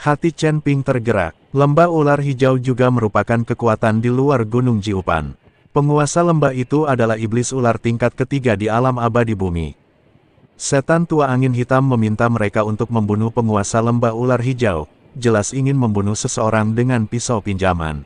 Hati Chen Ping tergerak. Lembah ular hijau juga merupakan kekuatan di luar Gunung Jiupan. Penguasa lembah itu adalah iblis ular tingkat ketiga di alam abadi bumi. Setan tua angin hitam meminta mereka untuk membunuh penguasa lembah ular hijau, jelas ingin membunuh seseorang dengan pisau pinjaman.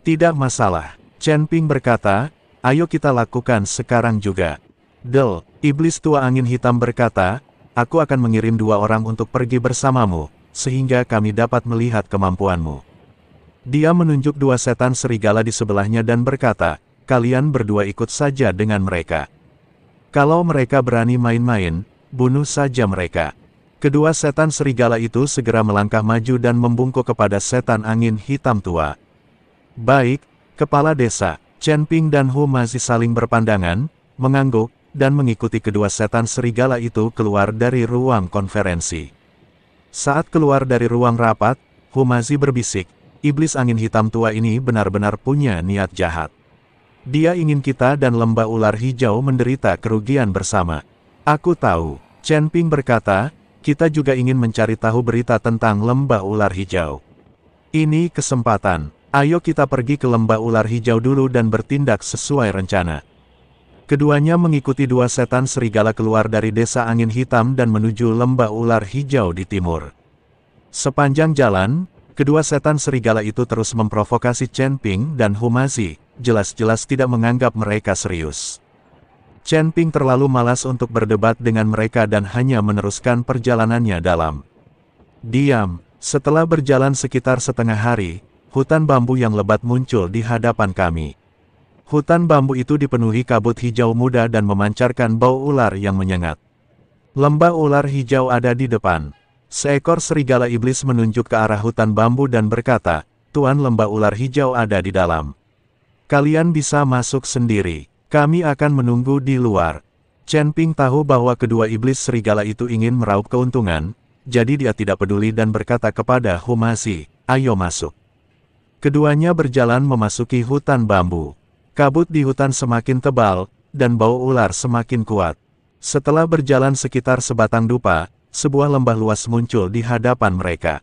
Tidak masalah, Chen Ping berkata, ayo kita lakukan sekarang juga. Del, iblis tua angin hitam berkata, aku akan mengirim 2 orang untuk pergi bersamamu, sehingga kami dapat melihat kemampuanmu. Dia menunjuk 2 setan serigala di sebelahnya dan berkata, kalian berdua ikut saja dengan mereka. Kalau mereka berani main-main, bunuh saja mereka. Kedua setan serigala itu segera melangkah maju dan membungkuk kepada setan angin hitam tua. Baik, kepala desa, Chen Ping dan Hu masih saling berpandangan, mengangguk, dan mengikuti kedua setan serigala itu keluar dari ruang konferensi. Saat keluar dari ruang rapat, Humazi berbisik, iblis angin hitam tua ini benar-benar punya niat jahat. Dia ingin kita dan lembah ular hijau menderita kerugian bersama. Aku tahu, Chen Ping berkata, kita juga ingin mencari tahu berita tentang lembah ular hijau. Ini kesempatan, ayo kita pergi ke lembah ular hijau dulu dan bertindak sesuai rencana. Keduanya mengikuti 2 setan serigala keluar dari desa angin hitam dan menuju lembah ular hijau di timur. Sepanjang jalan, kedua setan serigala itu terus memprovokasi Chen Ping dan Humazi, jelas-jelas tidak menganggap mereka serius. Chen Ping terlalu malas untuk berdebat dengan mereka dan hanya meneruskan perjalanannya dalam diam. Setelah berjalan sekitar setengah hari, hutan bambu yang lebat muncul di hadapan kami. Hutan bambu itu dipenuhi kabut hijau muda dan memancarkan bau ular yang menyengat. Lembah ular hijau ada di depan. Seekor serigala iblis menunjuk ke arah hutan bambu dan berkata, Tuan, lembah ular hijau ada di dalam. Kalian bisa masuk sendiri. Kami akan menunggu di luar. Chen Ping tahu bahwa kedua iblis serigala itu ingin meraup keuntungan, jadi dia tidak peduli dan berkata kepada Humazi, ayo masuk. Keduanya berjalan memasuki hutan bambu. Kabut di hutan semakin tebal, dan bau ular semakin kuat. Setelah berjalan sekitar sebatang dupa, sebuah lembah luas muncul di hadapan mereka.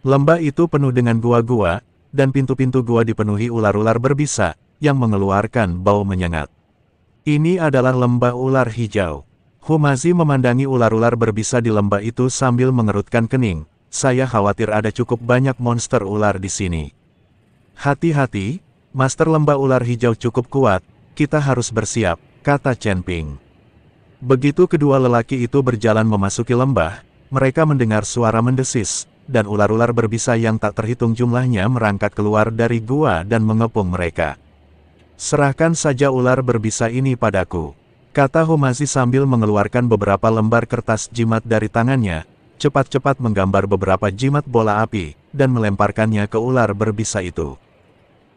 Lembah itu penuh dengan gua-gua, dan pintu-pintu gua dipenuhi ular-ular berbisa, yang mengeluarkan bau menyengat. Ini adalah lembah ular hijau. Humazi memandangi ular-ular berbisa di lembah itu sambil mengerutkan kening. Saya khawatir ada cukup banyak monster ular di sini. Hati-hati. Master lembah ular hijau cukup kuat, kita harus bersiap, kata Chen Ping. Begitu kedua lelaki itu berjalan memasuki lembah, mereka mendengar suara mendesis, dan ular-ular berbisa yang tak terhitung jumlahnya merangkak keluar dari gua dan mengepung mereka. Serahkan saja ular berbisa ini padaku, kata Humazi sambil mengeluarkan beberapa lembar kertas jimat dari tangannya, cepat-cepat menggambar beberapa jimat bola api, dan melemparkannya ke ular berbisa itu.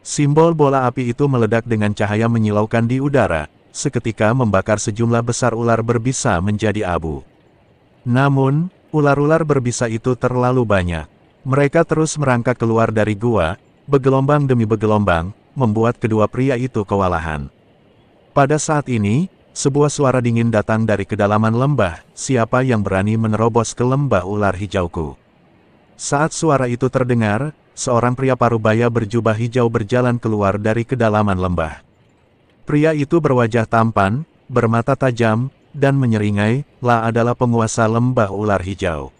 Simbol bola api itu meledak dengan cahaya menyilaukan di udara, seketika membakar sejumlah besar ular berbisa menjadi abu. Namun, ular-ular berbisa itu terlalu banyak. Mereka terus merangkak keluar dari gua, bergelombang demi bergelombang, membuat kedua pria itu kewalahan. Pada saat ini, sebuah suara dingin datang dari kedalaman lembah, siapa yang berani menerobos ke lembah ular hijauku? Saat suara itu terdengar, seorang pria parubaya berjubah hijau berjalan keluar dari kedalaman lembah. Pria itu berwajah tampan, bermata tajam, dan menyeringai, lah adalah penguasa lembah ular hijau.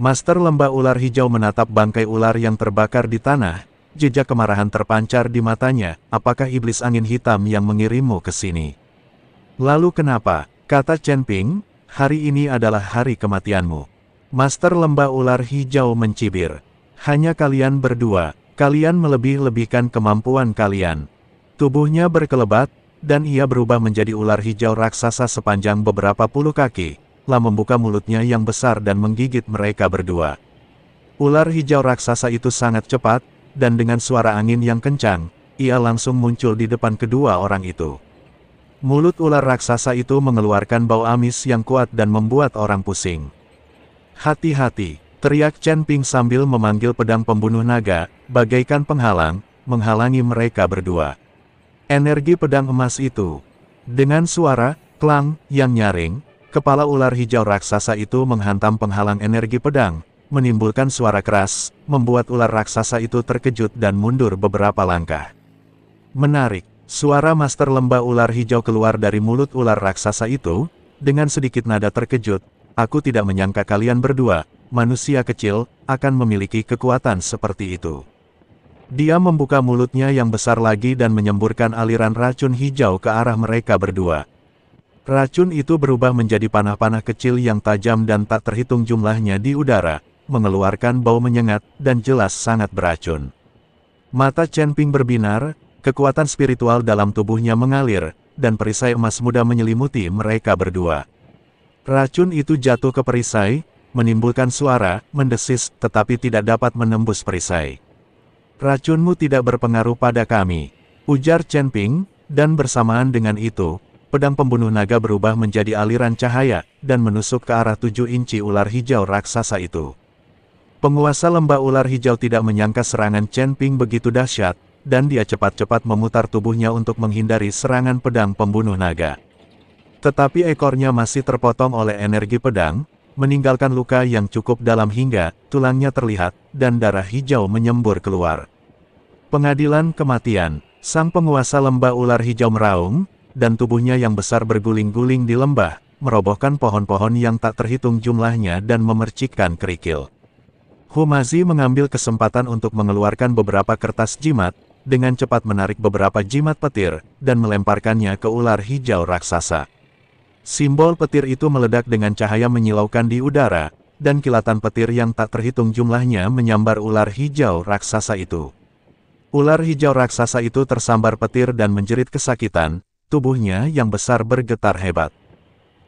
Master lembah ular hijau menatap bangkai ular yang terbakar di tanah, jejak kemarahan terpancar di matanya, apakah iblis angin hitam yang mengirimmu ke sini? Lalu kenapa? Kata Chen Ping, hari ini adalah hari kematianmu. Master lembah ular hijau mencibir. Hanya kalian berdua, kalian melebih-lebihkan kemampuan kalian. Tubuhnya berkelebat, dan ia berubah menjadi ular hijau raksasa sepanjang beberapa puluh kaki, lah membuka mulutnya yang besar dan menggigit mereka berdua. Ular hijau raksasa itu sangat cepat, dan dengan suara angin yang kencang, ia langsung muncul di depan kedua orang itu. Mulut ular raksasa itu mengeluarkan bau amis yang kuat dan membuat orang pusing. Hati-hati! Teriak Chen Ping sambil memanggil pedang pembunuh naga, bagaikan penghalang, menghalangi mereka berdua. Energi pedang emas itu. Dengan suara, klang, yang nyaring, kepala ular hijau raksasa itu menghantam penghalang energi pedang, menimbulkan suara keras, membuat ular raksasa itu terkejut dan mundur beberapa langkah. Menarik, suara Master Lembah Ular Hijau keluar dari mulut ular raksasa itu, dengan sedikit nada terkejut. Aku tidak menyangka kalian berdua, manusia kecil, akan memiliki kekuatan seperti itu. Dia membuka mulutnya yang besar lagi dan menyemburkan aliran racun hijau ke arah mereka berdua. Racun itu berubah menjadi panah-panah kecil yang tajam dan tak terhitung jumlahnya di udara, mengeluarkan bau menyengat dan jelas sangat beracun. Mata Chen Ping berbinar, kekuatan spiritual dalam tubuhnya mengalir, dan perisai emas muda menyelimuti mereka berdua. Racun itu jatuh ke perisai, menimbulkan suara, mendesis, tetapi tidak dapat menembus perisai. Racunmu tidak berpengaruh pada kami, ujar Chen Ping, dan bersamaan dengan itu, pedang pembunuh naga berubah menjadi aliran cahaya, dan menusuk ke arah 7 inci ular hijau raksasa itu. Penguasa lembah ular hijau tidak menyangka serangan Chen Ping begitu dahsyat, dan dia cepat-cepat memutar tubuhnya untuk menghindari serangan pedang pembunuh naga. Tetapi ekornya masih terpotong oleh energi pedang, meninggalkan luka yang cukup dalam hingga tulangnya terlihat, dan darah hijau menyembur keluar. Pengadilan kematian, sang penguasa lembah ular hijau meraung, dan tubuhnya yang besar berguling-guling di lembah, merobohkan pohon-pohon yang tak terhitung jumlahnya dan memercikkan kerikil. Humazi mengambil kesempatan untuk mengeluarkan beberapa kertas jimat, dengan cepat menarik beberapa jimat petir, dan melemparkannya ke ular hijau raksasa. Simbol petir itu meledak dengan cahaya menyilaukan di udara, dan kilatan petir yang tak terhitung jumlahnya menyambar ular hijau raksasa itu. Ular hijau raksasa itu tersambar petir dan menjerit kesakitan, tubuhnya yang besar bergetar hebat.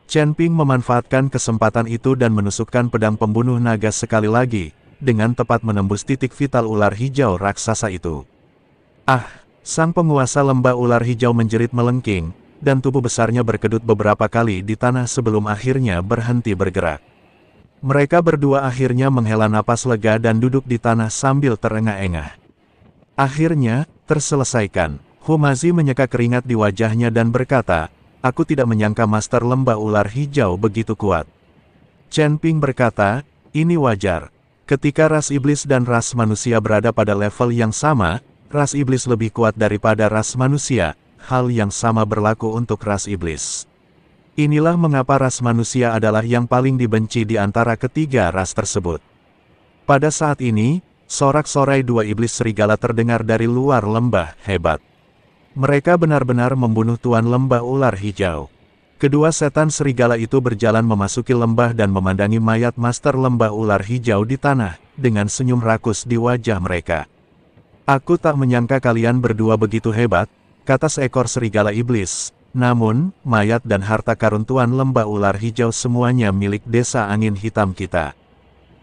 Chen Ping memanfaatkan kesempatan itu dan menusukkan pedang pembunuh naga sekali lagi, dengan tepat menembus titik vital ular hijau raksasa itu. Ah! Sang penguasa lembah ular hijau menjerit melengking, dan tubuh besarnya berkedut beberapa kali di tanah sebelum akhirnya berhenti bergerak. Mereka berdua akhirnya menghela napas lega dan duduk di tanah sambil terengah-engah. Akhirnya, terselesaikan. Humazi menyeka keringat di wajahnya dan berkata, aku tidak menyangka Master Lembah Ular Hijau begitu kuat. Chen Ping berkata, ini wajar. Ketika ras iblis dan ras manusia berada pada level yang sama, ras iblis lebih kuat daripada ras manusia. Hal yang sama berlaku untuk ras iblis. Inilah mengapa ras manusia adalah yang paling dibenci di antara ketiga ras tersebut. Pada saat ini, sorak-sorai 2 iblis serigala terdengar dari luar lembah hebat. Mereka benar-benar membunuh Tuan Lembah Ular Hijau. Kedua setan serigala itu berjalan memasuki lembah dan memandangi mayat Master Lembah Ular Hijau di tanah, dengan senyum rakus di wajah mereka. Aku tak menyangka kalian berdua begitu hebat, kata seekor serigala iblis. Namun, mayat dan harta karun Tuan Lembah Ular Hijau semuanya milik desa angin hitam kita.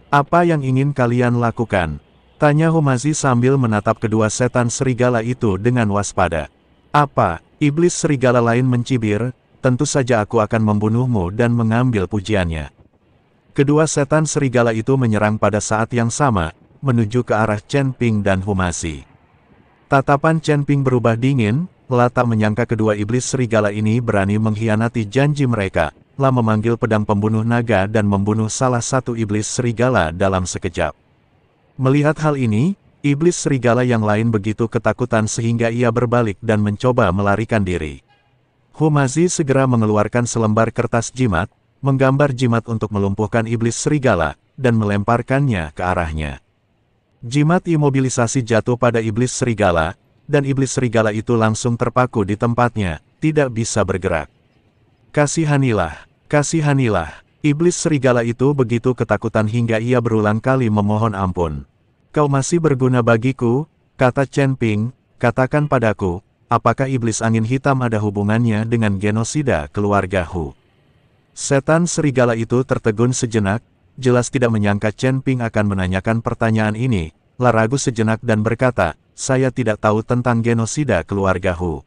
Apa yang ingin kalian lakukan? Tanya Humazi sambil menatap kedua setan serigala itu dengan waspada. Apa? Iblis serigala lain mencibir, tentu saja aku akan membunuhmu dan mengambil pujiannya. Kedua setan serigala itu menyerang pada saat yang sama, menuju ke arah Chen Ping dan Humazi. Tatapan Chen Ping berubah dingin, tak menyangka kedua iblis serigala ini berani mengkhianati janji mereka, memanggil pedang pembunuh naga dan membunuh salah satu iblis serigala dalam sekejap. Melihat hal ini, iblis serigala yang lain begitu ketakutan sehingga ia berbalik dan mencoba melarikan diri. Humazi segera mengeluarkan selembar kertas jimat, menggambar jimat untuk melumpuhkan iblis serigala, dan melemparkannya ke arahnya. Jimat imobilisasi jatuh pada iblis serigala, dan iblis serigala itu langsung terpaku di tempatnya, tidak bisa bergerak. Kasihanilah, kasihanilah. Iblis serigala itu begitu ketakutan hingga ia berulang kali memohon ampun. Kau masih berguna bagiku, kata Chen Ping, katakan padaku, apakah iblis angin hitam ada hubungannya dengan genosida keluarga Hu? Setan serigala itu tertegun sejenak, jelas tidak menyangka Chen Ping akan menanyakan pertanyaan ini, ragu sejenak dan berkata, saya tidak tahu tentang genosida keluarga Hu.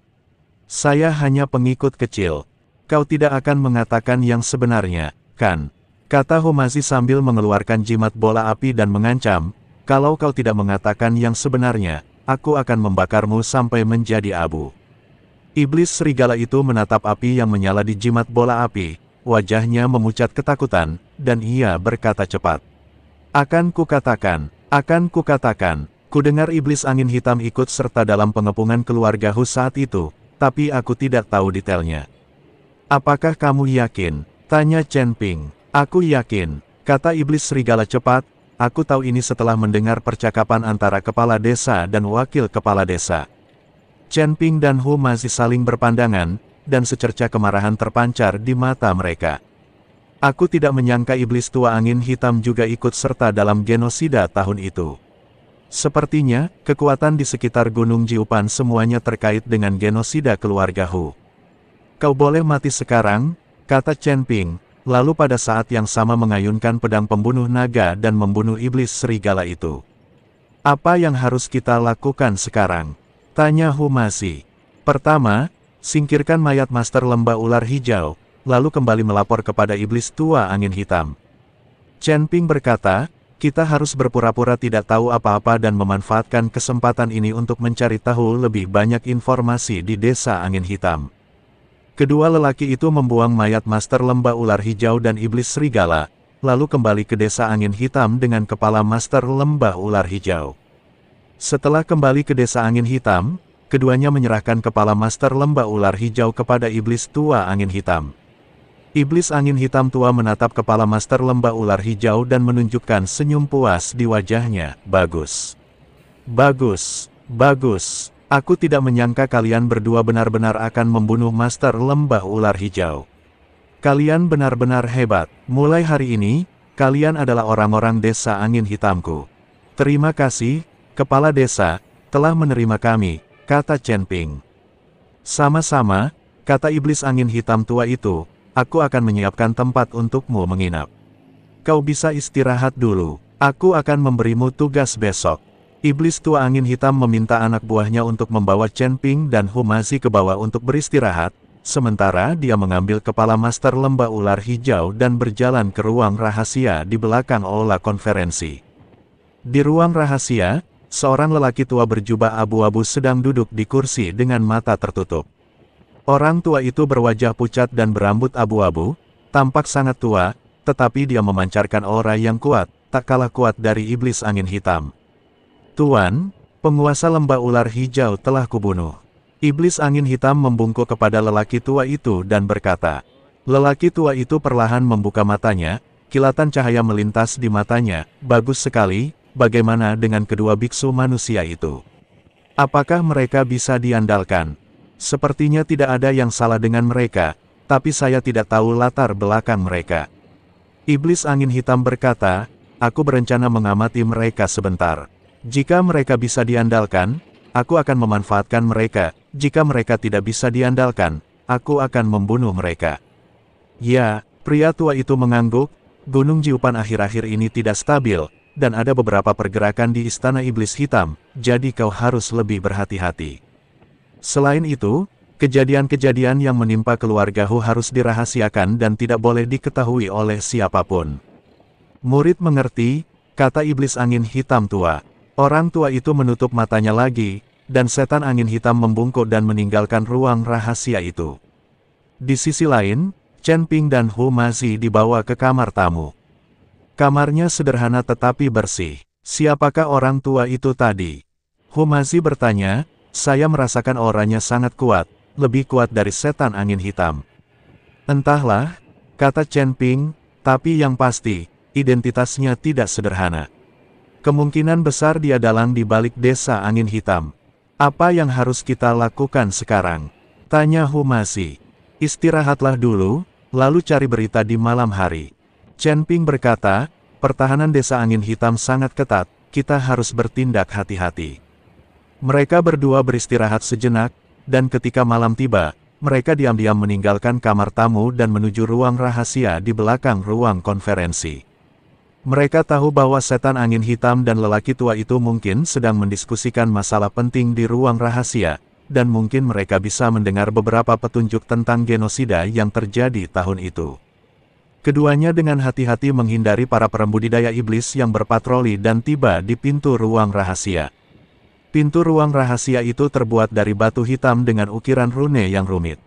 Saya hanya pengikut kecil. Kau tidak akan mengatakan yang sebenarnya, kan? Kata Humazi sambil mengeluarkan jimat bola api dan mengancam, kalau kau tidak mengatakan yang sebenarnya, aku akan membakarmu sampai menjadi abu. Iblis serigala itu menatap api yang menyala di jimat bola api, wajahnya memucat ketakutan, dan ia berkata cepat. Akan kukatakan, kudengar iblis angin hitam ikut serta dalam pengepungan keluarga Hu saat itu, tapi aku tidak tahu detailnya. Apakah kamu yakin? Tanya Chen Ping. Aku yakin, kata iblis serigala cepat. Aku tahu ini setelah mendengar percakapan antara kepala desa dan wakil kepala desa. Chen Ping dan Hu masih saling berpandangan, dan secerca kemarahan terpancar di mata mereka. Aku tidak menyangka iblis tua angin hitam juga ikut serta dalam genosida tahun itu. Sepertinya, kekuatan di sekitar Gunung Jiupan semuanya terkait dengan genosida keluarga Hu. Kau boleh mati sekarang, kata Chen Ping. Lalu pada saat yang sama mengayunkan pedang pembunuh naga dan membunuh iblis serigala itu. Apa yang harus kita lakukan sekarang? Tanya Hu Mazi. Pertama, singkirkan mayat Master Lembah Ular Hijau, lalu kembali melapor kepada iblis tua angin hitam. Chen Ping berkata, kita harus berpura-pura tidak tahu apa-apa dan memanfaatkan kesempatan ini untuk mencari tahu lebih banyak informasi di desa angin hitam. Kedua lelaki itu membuang mayat Master Lembah Ular Hijau dan Iblis Serigala, lalu kembali ke desa angin hitam dengan kepala Master Lembah Ular Hijau. Setelah kembali ke desa angin hitam, keduanya menyerahkan kepala Master Lembah Ular Hijau kepada Iblis Tua Angin Hitam. Iblis Angin Hitam tua menatap kepala Master Lembah Ular Hijau dan menunjukkan senyum puas di wajahnya. Bagus. Bagus. Bagus. Aku tidak menyangka kalian berdua benar-benar akan membunuh Master Lembah Ular Hijau. Kalian benar-benar hebat. Mulai hari ini, kalian adalah orang-orang desa angin hitamku. Terima kasih, Kepala Desa, telah menerima kami, kata Chen Ping. Sama-sama, kata iblis angin hitam tua itu, aku akan menyiapkan tempat untukmu menginap. Kau bisa istirahat dulu, aku akan memberimu tugas besok. Iblis tua angin hitam meminta anak buahnya untuk membawa Chen Ping dan Hu Mazi ke bawah untuk beristirahat, sementara dia mengambil kepala Master Lembah Ular Hijau dan berjalan ke ruang rahasia di belakang aula konferensi. Di ruang rahasia, seorang lelaki tua berjubah abu-abu sedang duduk di kursi dengan mata tertutup. Orang tua itu berwajah pucat dan berambut abu-abu, tampak sangat tua, tetapi dia memancarkan aura yang kuat, tak kalah kuat dari iblis angin hitam. Tuan, penguasa Lembah Ular Hijau telah kubunuh. Iblis angin hitam membungkuk kepada lelaki tua itu dan berkata. Lelaki tua itu perlahan membuka matanya, kilatan cahaya melintas di matanya. Bagus sekali, bagaimana dengan kedua biksu manusia itu? Apakah mereka bisa diandalkan? Sepertinya tidak ada yang salah dengan mereka, tapi saya tidak tahu latar belakang mereka. Iblis angin hitam berkata, aku berencana mengamati mereka sebentar. Jika mereka bisa diandalkan, aku akan memanfaatkan mereka. Jika mereka tidak bisa diandalkan, aku akan membunuh mereka. Ya, pria tua itu mengangguk. Gunung Jiupan akhir-akhir ini tidak stabil, dan ada beberapa pergerakan di Istana Iblis Hitam, jadi kau harus lebih berhati-hati. Selain itu, kejadian-kejadian yang menimpa keluarga Hu harus dirahasiakan dan tidak boleh diketahui oleh siapapun. Murid mengerti, kata Iblis Angin Hitam tua. Orang tua itu menutup matanya lagi, dan setan angin hitam membungkuk dan meninggalkan ruang rahasia itu. Di sisi lain, Chen Ping dan Hu Mazi dibawa ke kamar tamu. Kamarnya sederhana tetapi bersih. Siapakah orang tua itu tadi? Hu Mazi bertanya, saya merasakan auranya sangat kuat, lebih kuat dari setan angin hitam. Entahlah, kata Chen Ping, tapi yang pasti, identitasnya tidak sederhana. Kemungkinan besar dia dalang di balik desa angin hitam. Apa yang harus kita lakukan sekarang? Tanya Hu Mazi. Istirahatlah dulu, lalu cari berita di malam hari. Chen Ping berkata, pertahanan desa angin hitam sangat ketat, kita harus bertindak hati-hati. Mereka berdua beristirahat sejenak, dan ketika malam tiba, mereka diam-diam meninggalkan kamar tamu dan menuju ruang rahasia di belakang ruang konferensi. Mereka tahu bahwa setan angin hitam dan lelaki tua itu mungkin sedang mendiskusikan masalah penting di ruang rahasia, dan mungkin mereka bisa mendengar beberapa petunjuk tentang genosida yang terjadi tahun itu. Keduanya dengan hati-hati menghindari para pembudidaya iblis yang berpatroli dan tiba di pintu ruang rahasia. Pintu ruang rahasia itu terbuat dari batu hitam dengan ukiran rune yang rumit.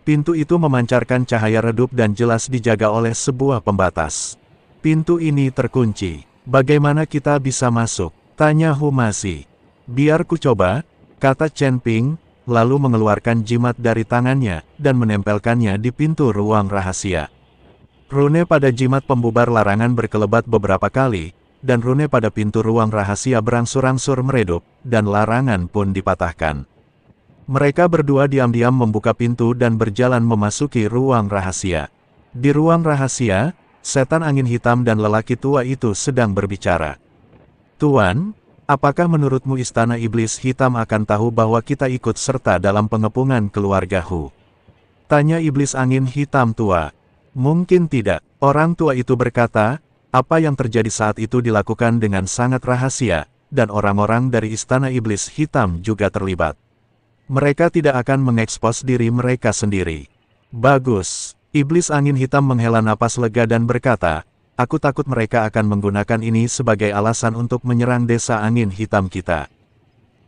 Pintu itu memancarkan cahaya redup dan jelas dijaga oleh sebuah pembatas. Pintu ini terkunci. Bagaimana kita bisa masuk? Tanya Humazi. Biar ku coba, kata Chen Ping, lalu mengeluarkan jimat dari tangannya, dan menempelkannya di pintu ruang rahasia. Rune pada jimat pembubar larangan berkelebat beberapa kali, dan rune pada pintu ruang rahasia berangsur-angsur meredup, dan larangan pun dipatahkan. Mereka berdua diam-diam membuka pintu dan berjalan memasuki ruang rahasia. Di ruang rahasia, setan angin hitam dan lelaki tua itu sedang berbicara. Tuan, apakah menurutmu Istana Iblis Hitam akan tahu bahwa kita ikut serta dalam pengepungan keluarga Hu? Tanya Iblis Angin Hitam tua. Mungkin tidak, orang tua itu berkata, apa yang terjadi saat itu dilakukan dengan sangat rahasia, dan orang-orang dari Istana Iblis Hitam juga terlibat. Mereka tidak akan mengekspos diri mereka sendiri. Bagus. Iblis Angin Hitam menghela napas lega dan berkata, aku takut mereka akan menggunakan ini sebagai alasan untuk menyerang desa angin hitam kita.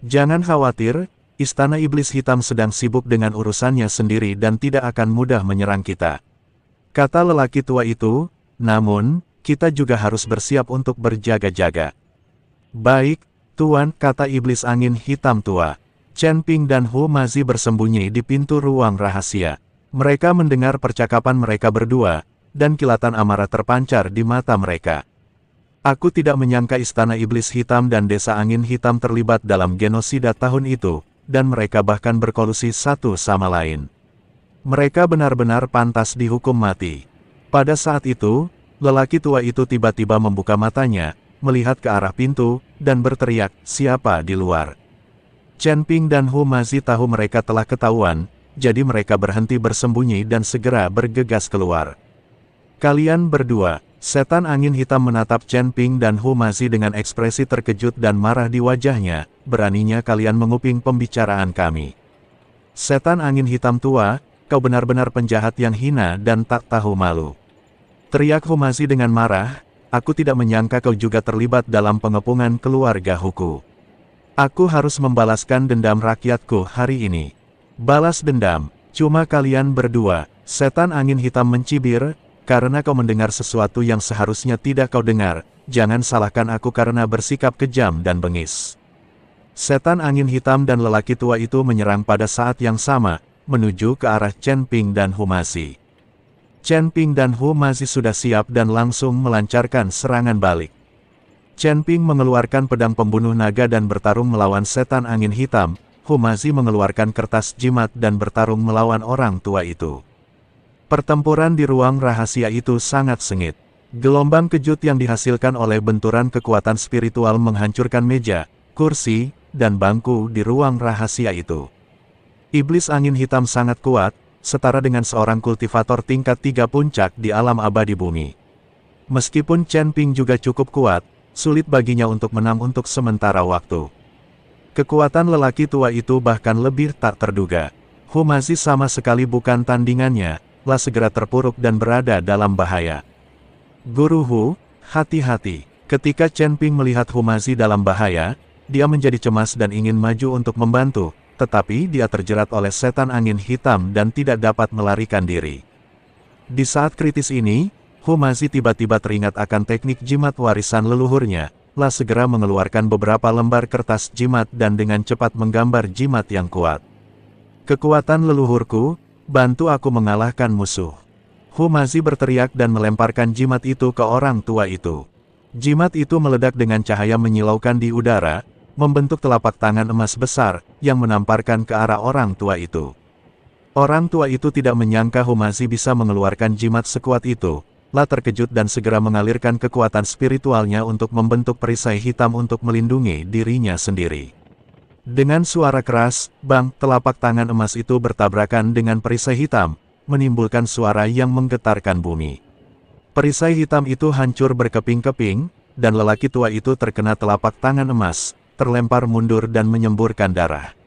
Jangan khawatir, Istana Iblis Hitam sedang sibuk dengan urusannya sendiri dan tidak akan mudah menyerang kita. Kata lelaki tua itu, namun, kita juga harus bersiap untuk berjaga-jaga. Baik, Tuan, kata Iblis Angin Hitam tua. Chen Ping dan Humazi bersembunyi di pintu ruang rahasia. Mereka mendengar percakapan mereka berdua, dan kilatan amarah terpancar di mata mereka. Aku tidak menyangka Istana Iblis Hitam dan Desa Angin Hitam terlibat dalam genosida tahun itu, dan mereka bahkan berkolusi satu sama lain. Mereka benar-benar pantas dihukum mati. Pada saat itu, lelaki tua itu tiba-tiba membuka matanya, melihat ke arah pintu, dan berteriak, siapa di luar? Chen Ping dan Humazi tahu mereka telah ketahuan, jadi mereka berhenti bersembunyi dan segera bergegas keluar. Kalian berdua, setan angin hitam menatap Chen Ping dan Humazi dengan ekspresi terkejut dan marah di wajahnya, beraninya kalian menguping pembicaraan kami. Setan angin hitam tua, kau benar-benar penjahat yang hina dan tak tahu malu. Teriak Humazi dengan marah, aku tidak menyangka kau juga terlibat dalam pengepungan keluarga Huku. Aku harus membalaskan dendam rakyatku hari ini. Balas dendam, cuma kalian berdua, setan angin hitam mencibir, karena kau mendengar sesuatu yang seharusnya tidak kau dengar, jangan salahkan aku karena bersikap kejam dan bengis. Setan angin hitam dan lelaki tua itu menyerang pada saat yang sama, menuju ke arah Chen Ping dan Humazi. Chen Ping dan Humazi sudah siap dan langsung melancarkan serangan balik. Chen Ping mengeluarkan pedang pembunuh naga dan bertarung melawan setan angin hitam, Humazi mengeluarkan kertas jimat dan bertarung melawan orang tua itu. Pertempuran di ruang rahasia itu sangat sengit. Gelombang kejut yang dihasilkan oleh benturan kekuatan spiritual menghancurkan meja, kursi, dan bangku di ruang rahasia itu. Iblis angin hitam sangat kuat, setara dengan seorang kultivator tingkat 3 puncak di alam abadi bumi. Meskipun Chen Ping juga cukup kuat, sulit baginya untuk menang untuk sementara waktu. Kekuatan lelaki tua itu bahkan lebih tak terduga. Humazi sama sekali bukan tandingannya, lah segera terpuruk dan berada dalam bahaya. Guru Hu, hati-hati. Ketika Chen Ping melihat Humazi dalam bahaya, dia menjadi cemas dan ingin maju untuk membantu, tetapi dia terjerat oleh setan angin hitam dan tidak dapat melarikan diri. Di saat kritis ini, Humazi tiba-tiba teringat akan teknik jimat warisan leluhurnya, lah segera mengeluarkan beberapa lembar kertas jimat dan dengan cepat menggambar jimat yang kuat. Kekuatan leluhurku, bantu aku mengalahkan musuh. Humazi berteriak dan melemparkan jimat itu ke orang tua itu. Jimat itu meledak dengan cahaya menyilaukan di udara, membentuk telapak tangan emas besar, yang menamparkan ke arah orang tua itu. Orang tua itu tidak menyangka Humazi bisa mengeluarkan jimat sekuat itu, lah terkejut dan segera mengalirkan kekuatan spiritualnya untuk membentuk perisai hitam untuk melindungi dirinya sendiri. Dengan suara keras, bang, telapak tangan emas itu bertabrakan dengan perisai hitam, menimbulkan suara yang menggetarkan bumi. Perisai hitam itu hancur berkeping-keping, dan lelaki tua itu terkena telapak tangan emas, terlempar mundur dan menyemburkan darah.